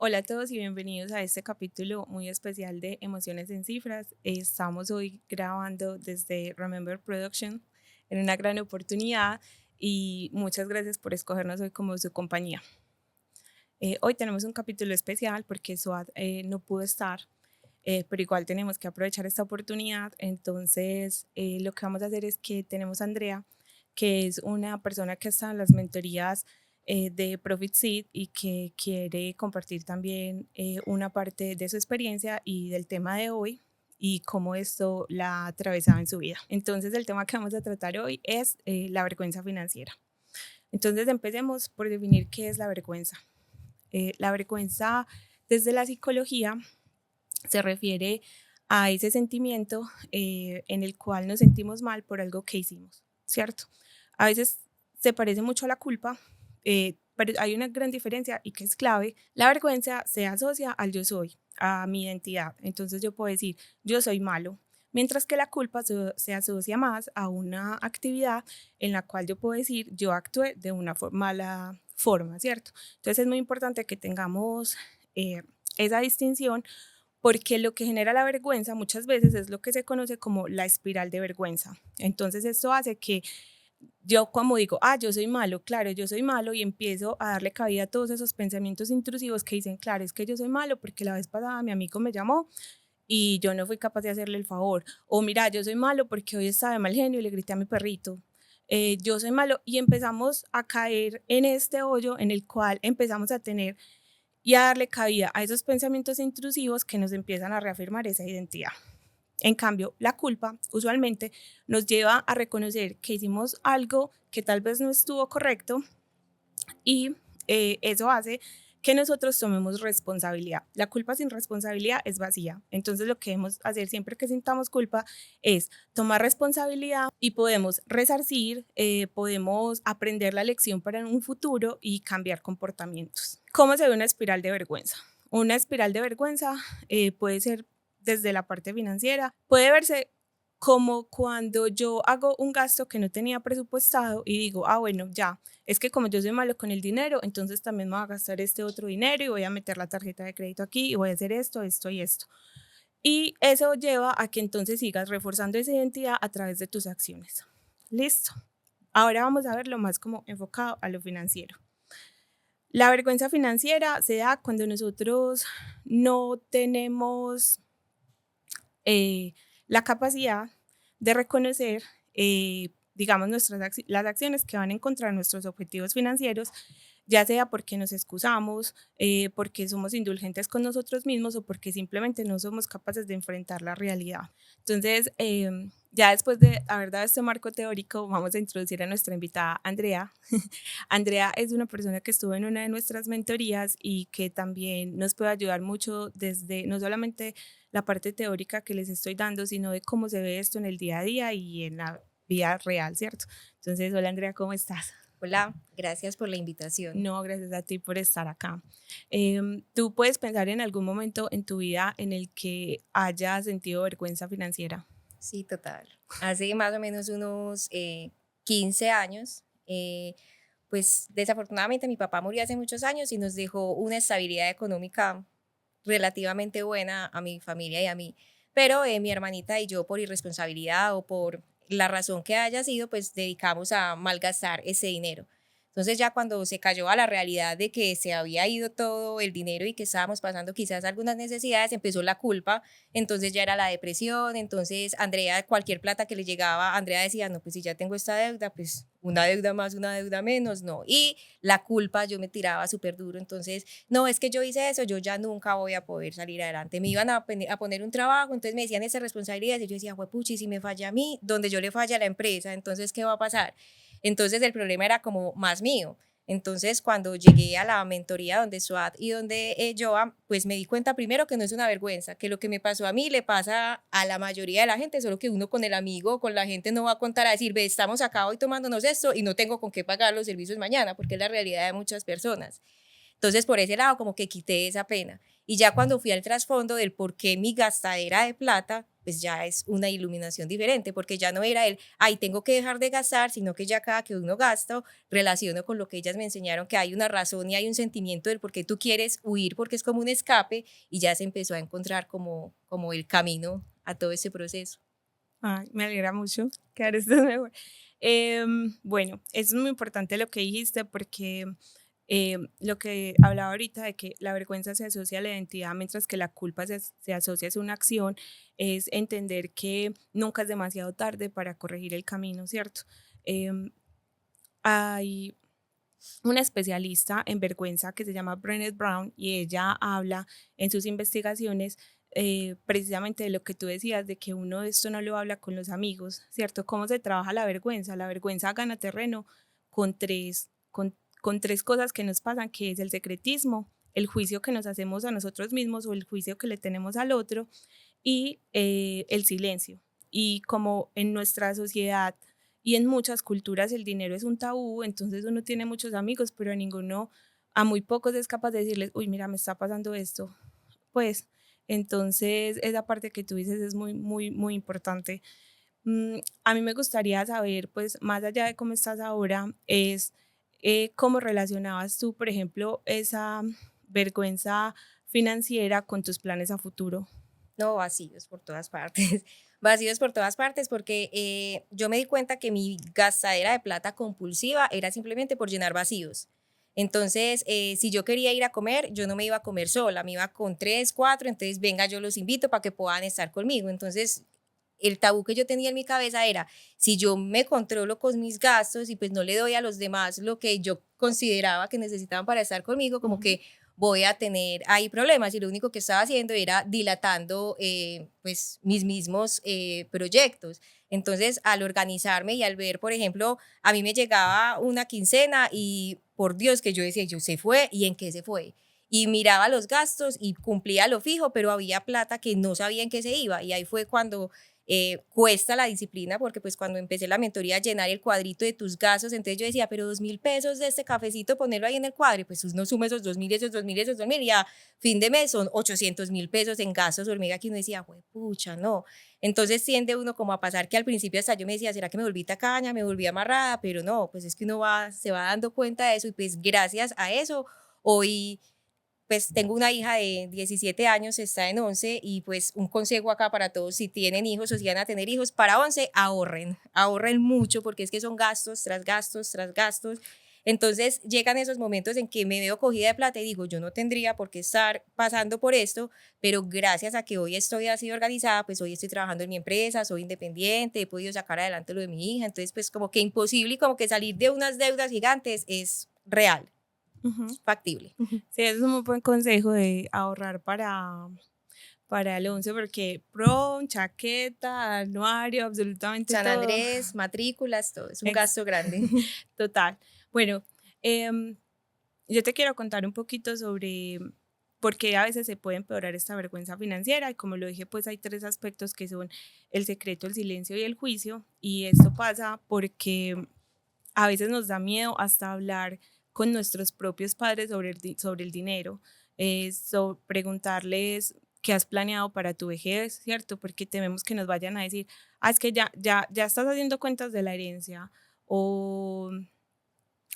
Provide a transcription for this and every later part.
Hola a todos y bienvenidos a este capítulo muy especial de Emociones en Cifras. Estamos hoy grabando desde Remember Production en una gran oportunidad y muchas gracias por escogernos hoy como su compañía. Hoy tenemos un capítulo especial porque Suad no pudo estar, pero igual tenemos que aprovechar esta oportunidad. Entonces, lo que vamos a hacer es que tenemos a Andrea, que es una persona que está en las mentorías de Profit Seed y que quiere compartir también una parte de su experiencia y del tema de hoy y cómo esto la ha atravesado en su vida. Entonces, el tema que vamos a tratar hoy es la vergüenza financiera. Entonces, empecemos por definir qué es la vergüenza. La vergüenza desde la psicología se refiere a ese sentimiento en el cual nos sentimos mal por algo que hicimos, ¿cierto? A veces se parece mucho a la culpa, pero hay una gran diferencia y que es clave. La vergüenza se asocia al yo soy, a mi identidad. Entonces yo puedo decir, yo soy malo, mientras que la culpa se asocia más a una actividad en la cual yo puedo decir, yo actué de una mala forma, ¿cierto? Entonces es muy importante que tengamos esa distinción porque lo que genera la vergüenza muchas veces es lo que se conoce como la espiral de vergüenza. Entonces esto hace que yo como digo, yo soy malo, claro, yo soy malo y empiezo a darle cabida a todos esos pensamientos intrusivos que dicen, claro, es que yo soy malo porque la vez pasada mi amigo me llamó y yo no fui capaz de hacerle el favor. O mira, yo soy malo porque hoy estaba de mal genio y le grité a mi perrito. Yo soy malo y empezamos a caer en este hoyo en el cual empezamos a tener y a darle cabida a esos pensamientos intrusivos que nos empiezan a reafirmar esa identidad. En cambio, la culpa usualmente nos lleva a reconocer que hicimos algo que tal vez no estuvo correcto y eso hace que nosotros tomemos responsabilidad. La culpa sin responsabilidad es vacía. Entonces lo que debemos hacer siempre que sintamos culpa es tomar responsabilidad y podemos resarcir, podemos aprender la lección para un futuro y cambiar comportamientos. ¿Cómo se ve una espiral de vergüenza? Una espiral de vergüenza puede ser desde la parte financiera, puede verse como cuando yo hago un gasto que no tenía presupuestado y digo, bueno, ya, es que como yo soy malo con el dinero, entonces también me voy a gastar este otro dinero y voy a meter la tarjeta de crédito aquí y voy a hacer esto, esto y esto. Y eso lleva a que entonces sigas reforzando esa identidad a través de tus acciones. Listo. Ahora vamos a ver lo más como enfocado a lo financiero. La vergüenza financiera se da cuando nosotros no tenemos eh, la capacidad de reconocer, digamos, las acciones que van en contra de nuestros objetivos financieros, ya sea porque nos excusamos, porque somos indulgentes con nosotros mismos o porque simplemente no somos capaces de enfrentar la realidad. Entonces, ya después de haber dado este marco teórico, vamos a introducir a nuestra invitada, Andrea. Andrea es una persona que estuvo en una de nuestras mentorías y que también nos puede ayudar mucho desde no solamente la parte teórica que les estoy dando, sino de cómo se ve esto en el día a día y en la vida real, ¿cierto? Entonces, hola Andrea, ¿cómo estás? Hola, gracias por la invitación. No, gracias a ti por estar acá. ¿Tú puedes pensar en algún momento en tu vida en el que hayas sentido vergüenza financiera? Sí, total. Hace más o menos unos 15 años, pues desafortunadamente mi papá murió hace muchos años y nos dejó una estabilidad económica relativamente buena a mi familia y a mí. Pero mi hermanita y yo por irresponsabilidad o por la razón que haya sido, pues dedicamos a malgastar ese dinero. Entonces ya cuando se cayó a la realidad de que se había ido todo el dinero y que estábamos pasando quizás algunas necesidades, empezó la culpa, entonces ya era la depresión, entonces Andrea, cualquier plata que le llegaba, Andrea decía, no, pues si ya tengo esta deuda, pues una deuda más, una deuda menos, no. Y la culpa yo me tiraba súper duro, entonces, no, es que yo hice eso, yo ya nunca voy a poder salir adelante. Me iban a poner un trabajo, entonces me decían esa responsabilidad y yo decía, puchi, si me falla a mí, donde yo le falla a la empresa, entonces, ¿qué va a pasar? Entonces el problema era como más mío. Entonces, cuando llegué a la mentoría donde SWAT y donde Joa, pues me di cuenta primero que no es una vergüenza, que lo que me pasó a mí le pasa a la mayoría de la gente, solo que uno con el amigo, con la gente no va a contar a decir, ve, estamos acá hoy tomándonos esto y no tengo con qué pagar los servicios mañana, porque es la realidad de muchas personas. Entonces, por ese lado, como que quité esa pena. Y ya cuando fui al trasfondo del por qué mi gastadera de plata, pues ya es una iluminación diferente, porque ya no era el, ay, tengo que dejar de gastar, sino que ya cada que uno gasta, relaciono con lo que ellas me enseñaron, que hay una razón y hay un sentimiento del por qué tú quieres huir, porque es como un escape, y ya se empezó a encontrar como el camino a todo ese proceso. Ay, me alegra mucho que ahora estés mejor. Bueno, es muy importante lo que dijiste porque lo que hablaba ahorita de que la vergüenza se asocia a la identidad mientras que la culpa se asocia a una acción, es entender que nunca es demasiado tarde para corregir el camino, ¿cierto? Em, Hay una especialista en vergüenza que se llama Brené Brown y ella habla en sus investigaciones precisamente de lo que tú decías, de que uno de esto no lo habla con los amigos, ¿cierto? ¿Cómo se trabaja la vergüenza? La vergüenza gana terreno con tres cosas que nos pasan, que es el secretismo, el juicio que nos hacemos a nosotros mismos o el juicio que le tenemos al otro y el silencio. Y como en nuestra sociedad y en muchas culturas el dinero es un tabú, entonces uno tiene muchos amigos, pero a muy pocos es capaz de decirles, uy, mira, me está pasando esto. Pues entonces esa parte que tú dices es muy, muy, muy importante. A mí me gustaría saber, pues más allá de cómo estás ahora, es cómo relacionabas tú, por ejemplo, esa vergüenza financiera con tus planes a futuro. No, vacíos por todas partes, vacíos por todas partes, porque yo me di cuenta que mi gastadera de plata compulsiva era simplemente por llenar vacíos. Entonces, si yo quería ir a comer, yo no me iba a comer sola, me iba con tres, cuatro, entonces venga, yo los invito para que puedan estar conmigo. Entonces, el tabú que yo tenía en mi cabeza era, si yo me controlo con mis gastos y pues no le doy a los demás lo que yo consideraba que necesitaban para estar conmigo, como Ujú. que voy a tener ahí problemas y lo único que estaba haciendo era dilatando pues mis mismos proyectos. Entonces, al organizarme y al ver, por ejemplo, a mí me llegaba una quincena y por Dios que yo decía, yo se fue y en qué se fue. Y miraba los gastos y cumplía lo fijo, pero había plata que no sabía en qué se iba. Y ahí fue cuando cuesta la disciplina, porque pues cuando empecé la mentoría a llenar el cuadrito de tus gastos, entonces yo decía, pero 2.000 pesos de este cafecito, ponerlo ahí en el cuadro, y pues uno suma esos 2.000, esos 2.000, esos 2.000, y a fin de mes son 800.000 pesos en gastos hormiga, que uno decía, pucha, no. Entonces tiende uno como a pasar que al principio hasta yo me decía, ¿será que me volví tacaña, me volví amarrada? Pero no, pues es que uno se va dando cuenta de eso, y pues gracias a eso, hoy pues tengo una hija de 17 años, está en 11, y pues un consejo acá para todos, si tienen hijos o si van a tener hijos, para 11, ahorren mucho, porque es que son gastos tras gastos tras gastos. Entonces llegan esos momentos en que me veo cogida de plata y digo, yo no tendría por qué estar pasando por esto, pero gracias a que hoy estoy así organizada, pues hoy estoy trabajando en mi empresa, soy independiente, he podido sacar adelante lo de mi hija, entonces pues como que imposible y como que salir de unas deudas gigantes es real, Ujú. factible. Sí, ese es un muy buen consejo de ahorrar para el 11 porque prom, chaqueta, anuario, absolutamente San todo. Andrés, matrículas, todo, es un Ex- gasto grande. Total. Bueno, em, yo te quiero contar un poquito sobre por qué a veces se puede empeorar esta vergüenza financiera y como lo dije, pues hay tres aspectos que son el secreto, el silencio y el juicio y esto pasa porque a veces nos da miedo hasta hablar con nuestros propios padres sobre el dinero, preguntarles qué has planeado para tu vejez, ¿cierto? Porque tememos que nos vayan a decir, ah, es que ya estás haciendo cuentas de la herencia o,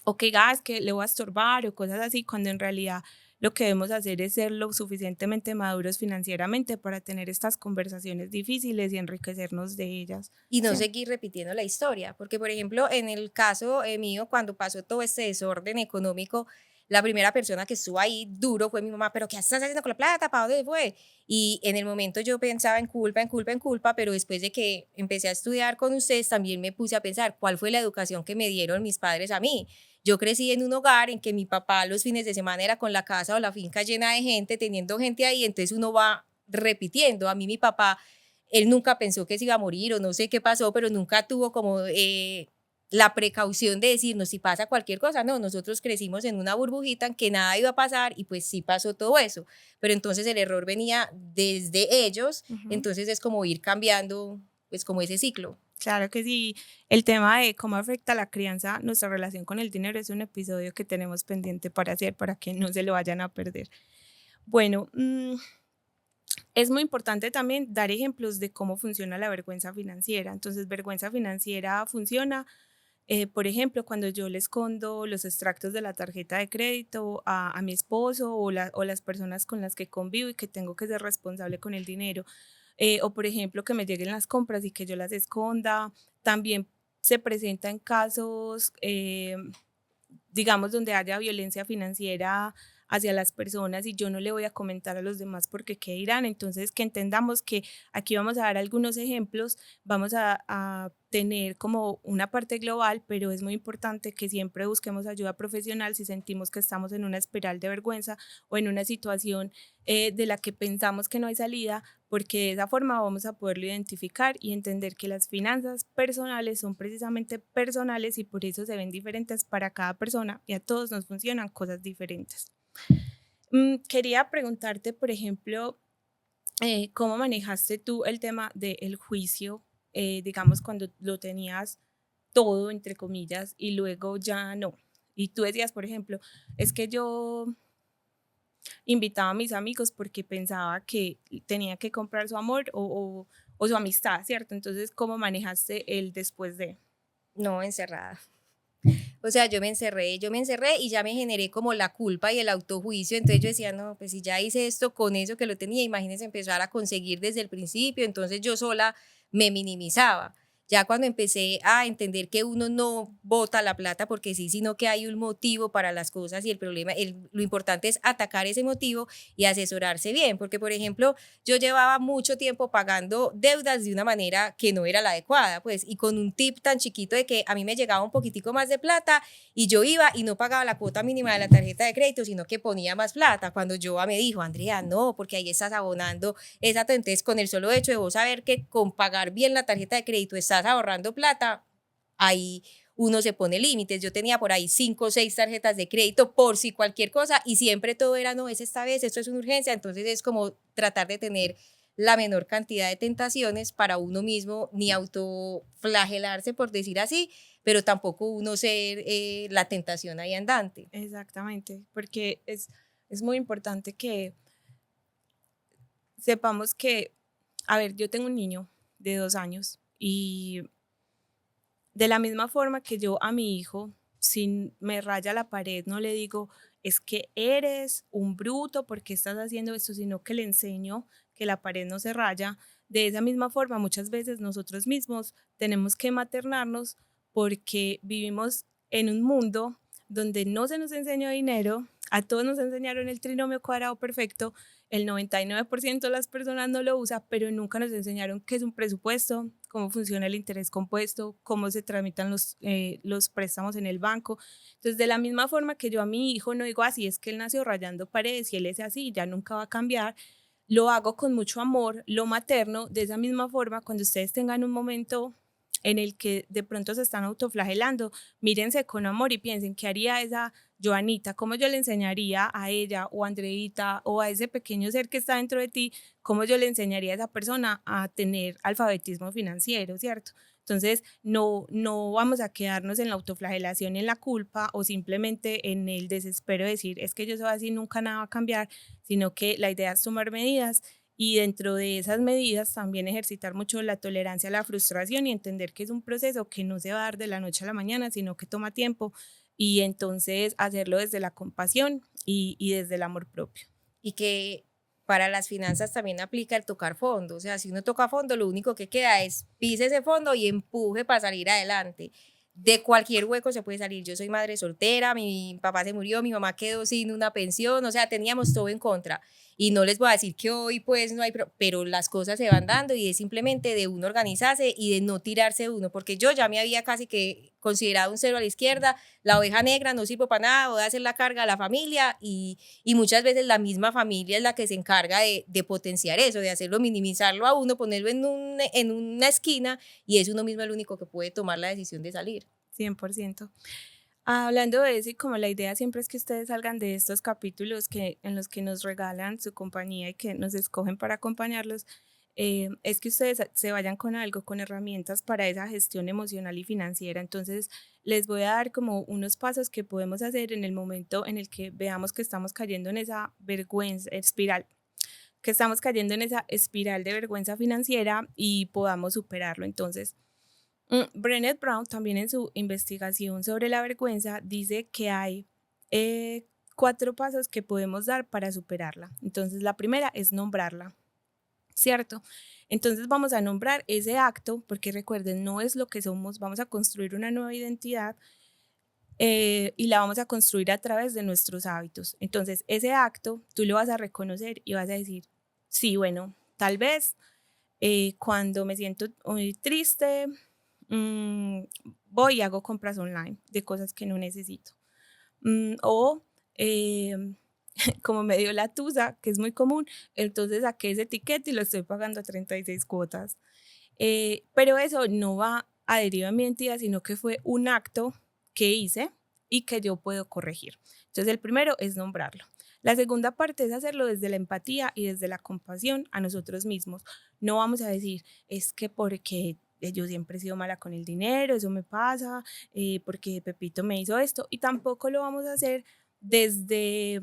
o que gas, que le voy a estorbar o cosas así, cuando en realidad lo que debemos hacer es ser lo suficientemente maduros financieramente para tener estas conversaciones difíciles y enriquecernos de ellas. Y no ¿Sí? seguir repitiendo la historia, porque por ejemplo, en el caso mío, cuando pasó todo este desorden económico, la primera persona que estuvo ahí duro fue mi mamá, pero ¿qué estás haciendo con la plata? ¿Para dónde fue? Y en el momento yo pensaba en culpa, en culpa, en culpa, pero después de que empecé a estudiar con ustedes, también me puse a pensar cuál fue la educación que me dieron mis padres a mí. Yo crecí en un hogar en que mi papá los fines de semana era con la casa o la finca llena de gente, teniendo gente ahí, entonces uno va repitiendo. A mí mi papá, él nunca pensó que se iba a morir o no sé qué pasó, pero nunca tuvo como la precaución de decirnos si pasa cualquier cosa. No, nosotros crecimos en una burbujita en que nada iba a pasar y pues sí pasó todo eso. Pero entonces el error venía desde ellos, Ujú. entonces es como ir cambiando pues como ese ciclo. Claro que sí. El tema de cómo afecta la crianza nuestra relación con el dinero es un episodio que tenemos pendiente para hacer para que no se lo vayan a perder. Bueno, Es muy importante también dar ejemplos de cómo funciona la vergüenza financiera. Entonces, vergüenza financiera funciona, por ejemplo, cuando yo le escondo los extractos de la tarjeta de crédito a mi esposo o las personas con las que convivo y que tengo que ser responsable con el dinero. O, por ejemplo, que me lleguen las compras y que yo las esconda. También se presenta en casos, digamos, donde haya violencia financiera hacia las personas y yo no le voy a comentar a los demás porque qué dirán. Entonces, que entendamos que aquí vamos a dar algunos ejemplos, vamos a tener como una parte global, pero es muy importante que siempre busquemos ayuda profesional si sentimos que estamos en una espiral de vergüenza o en una situación de la que pensamos que no hay salida, porque de esa forma vamos a poderlo identificar y entender que las finanzas personales son precisamente personales y por eso se ven diferentes para cada persona y a todos nos funcionan cosas diferentes. Quería preguntarte, por ejemplo, ¿cómo manejaste tú el tema del juicio, digamos, cuando lo tenías todo, entre comillas, y luego ya no? Y tú decías, por ejemplo, es que yo invitaba a mis amigos porque pensaba que tenía que comprar su amor o su amistad, ¿cierto? Entonces, ¿cómo manejaste el después de? No, encerrada. O sea, yo me encerré y ya me generé como la culpa y el autojuicio. Entonces yo decía, no, pues si ya hice esto con eso que lo tenía, imagínense empezar a conseguir desde el principio. Entonces yo sola me minimizaba. Ya cuando empecé a entender que uno no bota la plata porque sí, sino que hay un motivo para las cosas y el problema, lo importante es atacar ese motivo y asesorarse bien. Porque, por ejemplo, yo llevaba mucho tiempo pagando deudas de una manera que no era la adecuada, pues, y con un tip tan chiquito de que a mí me llegaba un poquitico más de plata y yo iba y no pagaba la cuota mínima de la tarjeta de crédito, sino que ponía más plata. Cuando Joa me dijo, Andrea, no, porque ahí estás abonando esa, entonces con el solo hecho de vos saber que con pagar bien la tarjeta de crédito estás ahorrando plata, ahí uno se pone límites. Yo tenía por ahí 5 o 6 tarjetas de crédito por si cualquier cosa y siempre todo era, no, es esta vez, esto es una urgencia. Entonces es como tratar de tener la menor cantidad de tentaciones para uno mismo, ni autoflagelarse, por decir así, pero tampoco uno ser la tentación ahí andante. Exactamente, porque es muy importante que sepamos que, a ver, yo tengo un niño de 2 años y de la misma forma que yo a mi hijo, si me raya la pared, no le digo, es que eres un bruto, porque estás haciendo esto, sino que le enseño que la pared no se raya. De esa misma forma, muchas veces nosotros mismos tenemos que maternarnos porque vivimos en un mundo donde no se nos enseñó dinero, a todos nos enseñaron el trinomio cuadrado perfecto, el 99% de las personas no lo usa, pero nunca nos enseñaron qué es un presupuesto, cómo funciona el interés compuesto, cómo se tramitan los préstamos en el banco. Entonces, de la misma forma que yo a mi hijo no digo así, es que él nació rayando paredes y él es así, ya nunca va a cambiar, lo hago con mucho amor, lo materno. De esa misma forma, cuando ustedes tengan un momento en el que de pronto se están autoflagelando, mírense con amor y piensen qué haría esa Joanita, cómo yo le enseñaría a ella o a Andreita o a ese pequeño ser que está dentro de ti, cómo yo le enseñaría a esa persona a tener alfabetismo financiero, ¿cierto? Entonces, no vamos a quedarnos en la autoflagelación y en la culpa o simplemente en el desespero de decir, es que yo soy así, nunca nada va a cambiar, sino que la idea es tomar medidas y dentro de esas medidas también ejercitar mucho la tolerancia a la frustración y entender que es un proceso que no se va a dar de la noche a la mañana, sino que toma tiempo y entonces hacerlo desde la compasión y desde el amor propio. Y que para las finanzas también aplica el tocar fondo. O sea, si uno toca fondo, lo único que queda es pise ese fondo y empuje para salir adelante. De cualquier hueco se puede salir. Yo soy madre soltera, mi papá se murió, mi mamá quedó sin una pensión, o sea, teníamos todo en contra. Y no les voy a decir que hoy pues no hay, pero las cosas se van dando y es simplemente de uno organizarse y de no tirarse uno, porque yo ya me había casi que considerado un cero a la izquierda, la oveja negra, no sirvo para nada, voy a hacer la carga a la familia y muchas veces la misma familia es la que se encarga de potenciar eso, de hacerlo, minimizarlo a uno, ponerlo en una esquina y es uno mismo el único que puede tomar la decisión de salir. 100%. Hablando de eso y como la idea siempre es que ustedes salgan de estos capítulos en los que nos regalan su compañía y que nos escogen para acompañarlos, es que ustedes se vayan con algo, con herramientas para esa gestión emocional y financiera. Entonces, les voy a dar como unos pasos que podemos hacer en el momento en el que veamos que estamos cayendo en esa vergüenza, espiral. que estamos cayendo en esa espiral de vergüenza financiera y podamos superarlo. Entonces, Brené Brown también en su investigación sobre la vergüenza dice que hay 4 pasos que podemos dar para superarla. Entonces, la primera es nombrarla, ¿cierto? Entonces vamos a nombrar ese acto, porque recuerden, no es lo que somos, vamos a construir una nueva identidad y la vamos a construir a través de nuestros hábitos. Entonces, ese acto tú lo vas a reconocer y vas a decir, sí, bueno, tal vez cuando me siento muy triste, voy y hago compras online de cosas que no necesito. O como me dio la tusa, que es muy común, entonces saqué ese etiquete y lo estoy pagando a 36 cuotas. Pero eso no va adherido a mi identidad, sino que fue un acto que hice y que yo puedo corregir. Entonces el primero es nombrarlo. La segunda parte es hacerlo desde la empatía y desde la compasión a nosotros mismos. No vamos a decir, es que porque yo siempre he sido mala con el dinero, eso me pasa, porque Pepito me hizo esto, y tampoco lo vamos a hacer desde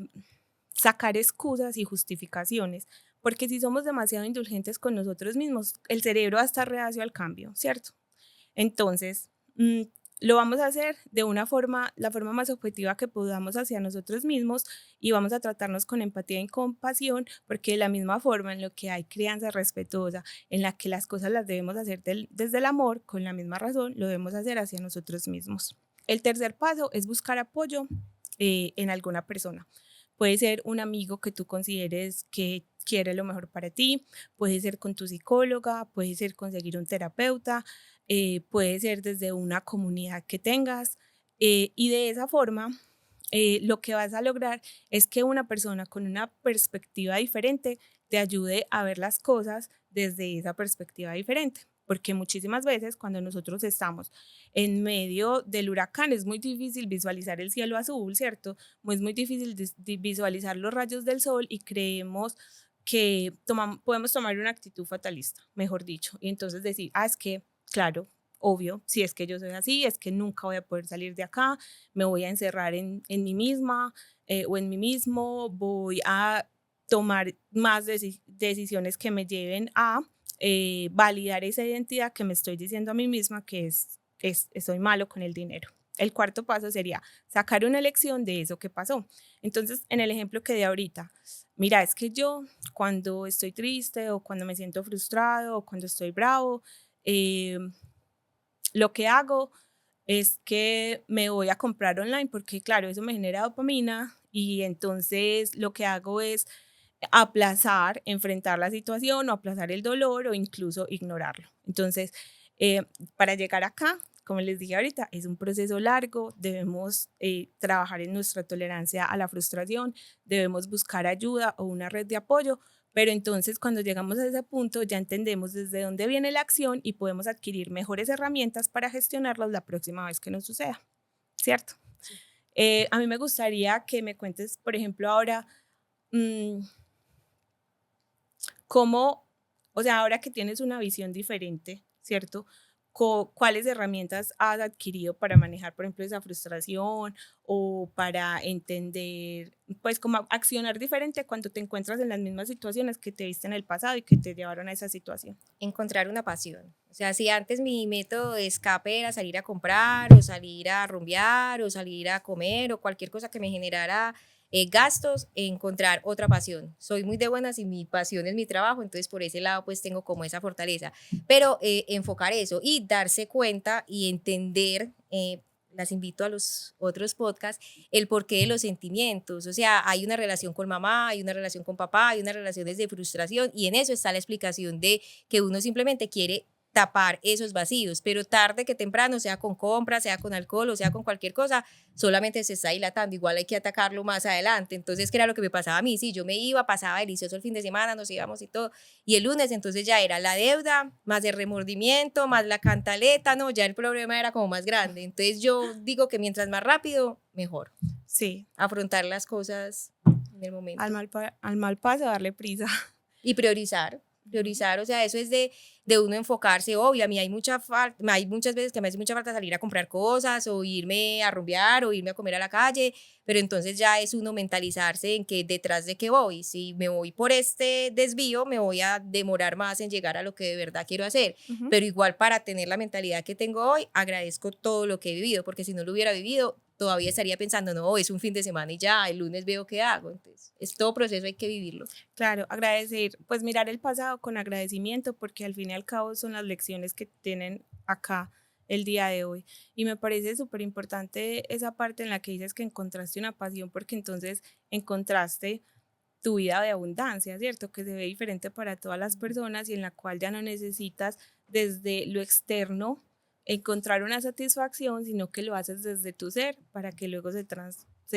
sacar excusas y justificaciones, porque si somos demasiado indulgentes con nosotros mismos, el cerebro va a estar reacio al cambio, ¿cierto? Entonces, lo vamos a hacer de una forma, la forma más objetiva que podamos hacia nosotros mismos, y vamos a tratarnos con empatía y compasión, porque de la misma forma en lo que hay crianza respetuosa, en la que las cosas las debemos hacer desde el amor, con la misma razón lo debemos hacer hacia nosotros mismos. El tercer paso es buscar apoyo en alguna persona. Puede ser un amigo que tú consideres que quiere lo mejor para ti, puede ser con tu psicóloga, puede ser conseguir un terapeuta, puede ser desde una comunidad que tengas, y de esa forma lo que vas a lograr es que una persona con una perspectiva diferente te ayude a ver las cosas desde esa perspectiva diferente. Porque muchísimas veces cuando nosotros estamos en medio del huracán es muy difícil visualizar el cielo azul, ¿cierto? Es muy difícil visualizar los rayos del sol y creemos que podemos tomar una actitud fatalista, mejor dicho, y entonces decir, es que, claro, obvio, si es que yo soy así, es que nunca voy a poder salir de acá, me voy a encerrar en mí misma o en mí mismo, voy a tomar más decisiones que me lleven a validar esa identidad que me estoy diciendo a mí misma que soy malo con el dinero. El cuarto paso sería sacar una lección de eso que pasó. Entonces, en el ejemplo que di ahorita, mira, es que yo cuando estoy triste o cuando me siento frustrado o cuando estoy bravo, lo que hago es que me voy a comprar online porque, claro, eso me genera dopamina, y entonces lo que hago es aplazar, enfrentar la situación o aplazar el dolor o incluso ignorarlo. Entonces, eh, para llegar acá, como les dije ahorita, es un proceso largo, debemos trabajar en nuestra tolerancia a la frustración, debemos buscar ayuda o una red de apoyo, pero entonces cuando llegamos a ese punto ya entendemos desde dónde viene la acción y podemos adquirir mejores herramientas para gestionarlas la próxima vez que nos suceda, ¿cierto? Sí. A mí me gustaría que me cuentes, por ejemplo, ahora, mmm, cómo, o sea, ahora que tienes una visión diferente, ¿cierto? ¿Cuáles herramientas has adquirido para manejar, por ejemplo, esa frustración o para entender, pues, cómo accionar diferente cuando te encuentras en las mismas situaciones que te viste en el pasado y que te llevaron a esa situación? Encontrar una pasión. O sea, si antes mi método de escape era salir a comprar o salir a rumbear o salir a comer o cualquier cosa que me generara gastos, encontrar otra pasión. Soy muy de buenas y mi pasión es mi trabajo, entonces por ese lado pues tengo como esa fortaleza. Pero enfocar eso y darse cuenta y entender, las invito a los otros podcasts, el porqué de los sentimientos. O sea, hay una relación con mamá, hay una relación con papá, hay una relación de frustración, y en eso está la explicación de que uno simplemente quiere tapar esos vacíos, pero tarde que temprano, sea con compras, sea con alcohol o sea con cualquier cosa, solamente se está dilatando. Igual hay que atacarlo más adelante. Entonces, ¿qué era lo que me pasaba a mí? Sí, yo me iba, pasaba delicioso el fin de semana, nos íbamos y todo, y el lunes entonces ya era la deuda, más el remordimiento, más la cantaleta, no, ya el problema era como más grande. Entonces yo digo que mientras más rápido, mejor. Sí, Afrontar las cosas en el al momento. mal, al mal paso darle prisa. Y priorizar, priorizar, o sea, eso es de uno enfocarse, obvio, a mí hay muchas veces que me hace mucha falta salir a comprar cosas o irme a rumbear o irme a comer a la calle, pero entonces ya es uno mentalizarse en que detrás de qué voy, si me voy por este desvío, me voy a demorar más en llegar a lo que de verdad quiero hacer, Ujú. pero igual para tener la mentalidad que tengo hoy, agradezco todo lo que he vivido, porque si no lo hubiera vivido, todavía estaría pensando, no, es un fin de semana y ya, el lunes veo qué hago, entonces es todo proceso, hay que vivirlo. Claro, agradecer, pues mirar el pasado con agradecimiento, porque al fin y al cabo son las lecciones que tienen acá el día de hoy. Y me parece súper importante esa parte en la que dices que encontraste una pasión, porque entonces encontraste tu vida de abundancia, ¿cierto? Que se ve diferente para todas las personas y en la cual ya no necesitas desde lo externo encontrar una satisfacción, sino que lo haces desde tu ser para que luego se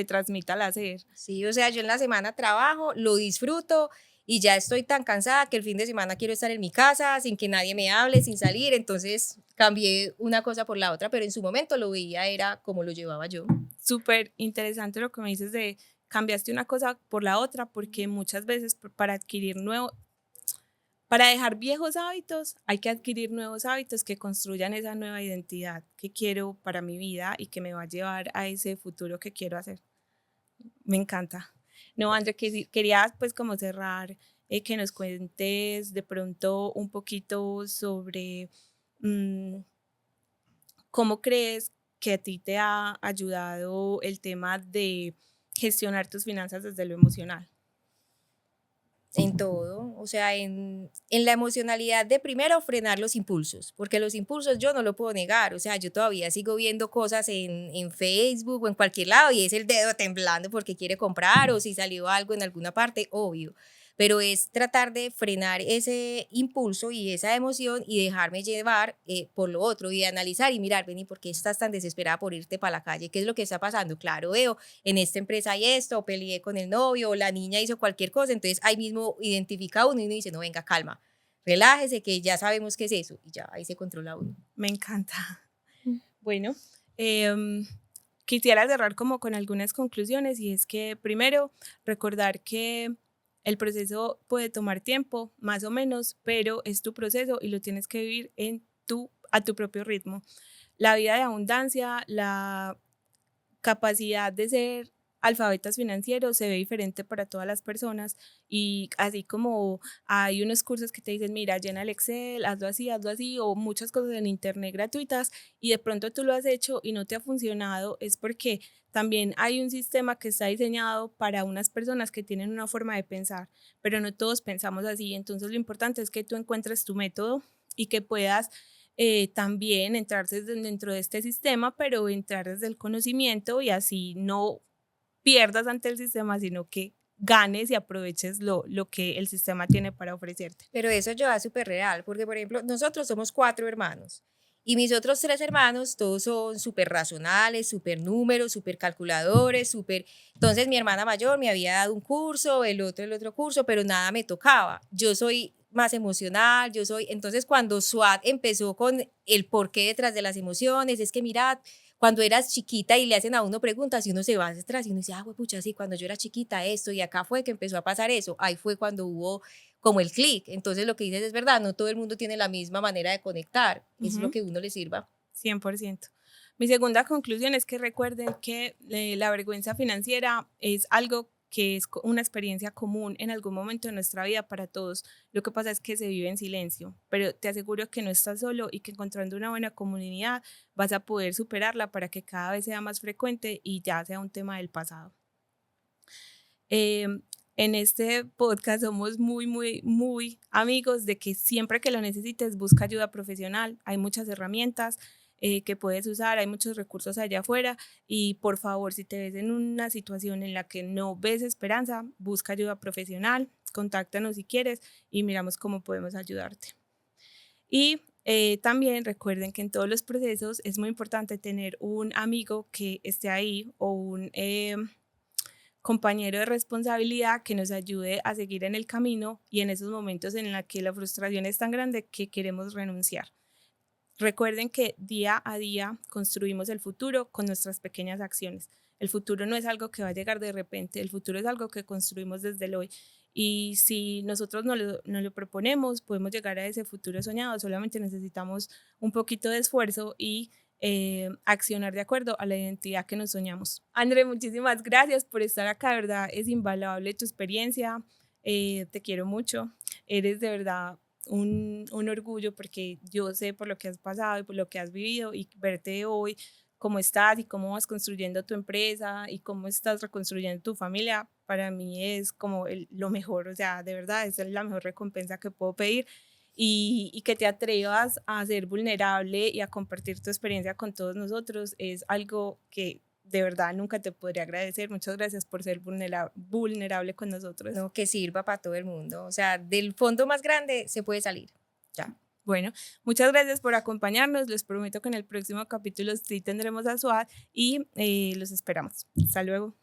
transmita al hacer. Sí, o sea, yo en la semana trabajo, lo disfruto y ya estoy tan cansada que el fin de semana quiero estar en mi casa sin que nadie me hable, sin salir, entonces cambié una cosa por la otra, pero en su momento lo veía era como lo llevaba yo. Súper interesante lo que me dices de cambiaste una cosa por la otra, porque muchas veces para adquirir para dejar viejos hábitos, hay que adquirir nuevos hábitos que construyan esa nueva identidad que quiero para mi vida y que me va a llevar a ese futuro que quiero hacer. Me encanta. No, André, quería pues como cerrar, que nos cuentes de pronto un poquito sobre mm, cómo crees que a ti te ha ayudado el tema de gestionar tus finanzas desde lo emocional. En todo, o sea, en la emocionalidad de primero frenar los impulsos, porque los impulsos yo no lo puedo negar, o sea, yo todavía sigo viendo cosas en Facebook o en cualquier lado y es el dedo temblando porque quiere comprar o si salió algo en alguna parte, obvio, pero es tratar de frenar ese impulso y esa emoción y dejarme llevar por lo otro y de analizar y mirar, vení, ¿por qué estás tan desesperada por irte para la calle? ¿Qué es lo que está pasando? Claro, veo en esta empresa hay esto, o peleé con el novio, o la niña hizo cualquier cosa, entonces ahí mismo identifica uno y uno dice, no, venga, calma, relájese, que ya sabemos qué es eso, y ya ahí se controla uno. Me encanta. Bueno, em, quisiera cerrar como con algunas conclusiones y es que primero recordar que el proceso puede tomar tiempo, más o menos, pero es tu proceso y lo tienes que vivir a tu propio ritmo. La vida de abundancia, la capacidad de ser alfabetas financieros se ve diferente para todas las personas y así como hay unos cursos que te dicen, mira, llena el Excel, hazlo así, o muchas cosas en internet gratuitas y de pronto tú lo has hecho y no te ha funcionado, es porque también hay un sistema que está diseñado para unas personas que tienen una forma de pensar, pero no todos pensamos así, entonces lo importante es que tú encuentres tu método y que puedas también entrar dentro de este sistema, pero entrar desde el conocimiento y así no pierdas ante el sistema, sino que ganes y aproveches lo que el sistema tiene para ofrecerte. Pero eso yo es súper real, porque por ejemplo, nosotros somos 4 hermanos. Y mis otros 3 hermanos, todos son súper racionales, súper números, súper calculadores, súper... Entonces mi hermana mayor me había dado un curso, el otro curso, pero nada me tocaba. Yo soy más emocional, yo soy... Entonces cuando SWAT empezó con el porqué detrás de las emociones, es que mirad, cuando eras chiquita y le hacen a uno preguntas y uno se va atrás y uno dice, ah, pucha, sí, cuando yo era chiquita esto y acá fue que empezó a pasar eso. Ahí fue cuando hubo como el clic. Entonces lo que dices es verdad, no todo el mundo tiene la misma manera de conectar, es lo Ujú. que uno le sirva. 100%. Mi segunda conclusión es que recuerden que la vergüenza financiera es algo que es una experiencia común en algún momento de nuestra vida para todos. Lo que pasa es que se vive en silencio, pero te aseguro que no estás solo y que encontrando una buena comunidad vas a poder superarla para que cada vez sea más frecuente y ya sea un tema del pasado. Eh, en este podcast somos muy amigos de que siempre que lo necesites busca ayuda profesional. Hay muchas herramientas que puedes usar, hay muchos recursos allá afuera y por favor, si te ves en una situación en la que no ves esperanza, busca ayuda profesional, contáctanos si quieres y miramos cómo podemos ayudarte. Y también recuerden que en todos los procesos es muy importante tener un amigo que esté ahí o un compañero de responsabilidad que nos ayude a seguir en el camino y en esos momentos en los que la frustración es tan grande que queremos renunciar. Recuerden que día a día construimos el futuro con nuestras pequeñas acciones. El futuro no es algo que va a llegar de repente, el futuro es algo que construimos desde el hoy Y si nosotros nos lo proponemos, podemos llegar a ese futuro soñado, solamente necesitamos un poquito de esfuerzo y accionar de acuerdo a la identidad que nos soñamos. André, muchísimas gracias por estar acá, de verdad es invaluable tu experiencia, te quiero mucho, eres de verdad un orgullo porque yo sé por lo que has pasado y por lo que has vivido y verte hoy cómo estás y cómo vas construyendo tu empresa y cómo estás reconstruyendo tu familia, para mí es como lo mejor, o sea, de verdad es la mejor recompensa que puedo pedir y que te atrevas a ser vulnerable y a compartir tu experiencia con todos nosotros es algo que de verdad nunca te podría agradecer. Muchas gracias por ser vulnerable con nosotros. ¿no? Que sirva para todo el mundo. O sea, del fondo más grande se puede salir. Ya. Bueno, muchas gracias por acompañarnos. Les prometo que en el próximo capítulo sí tendremos a Suad y los esperamos. Hasta luego.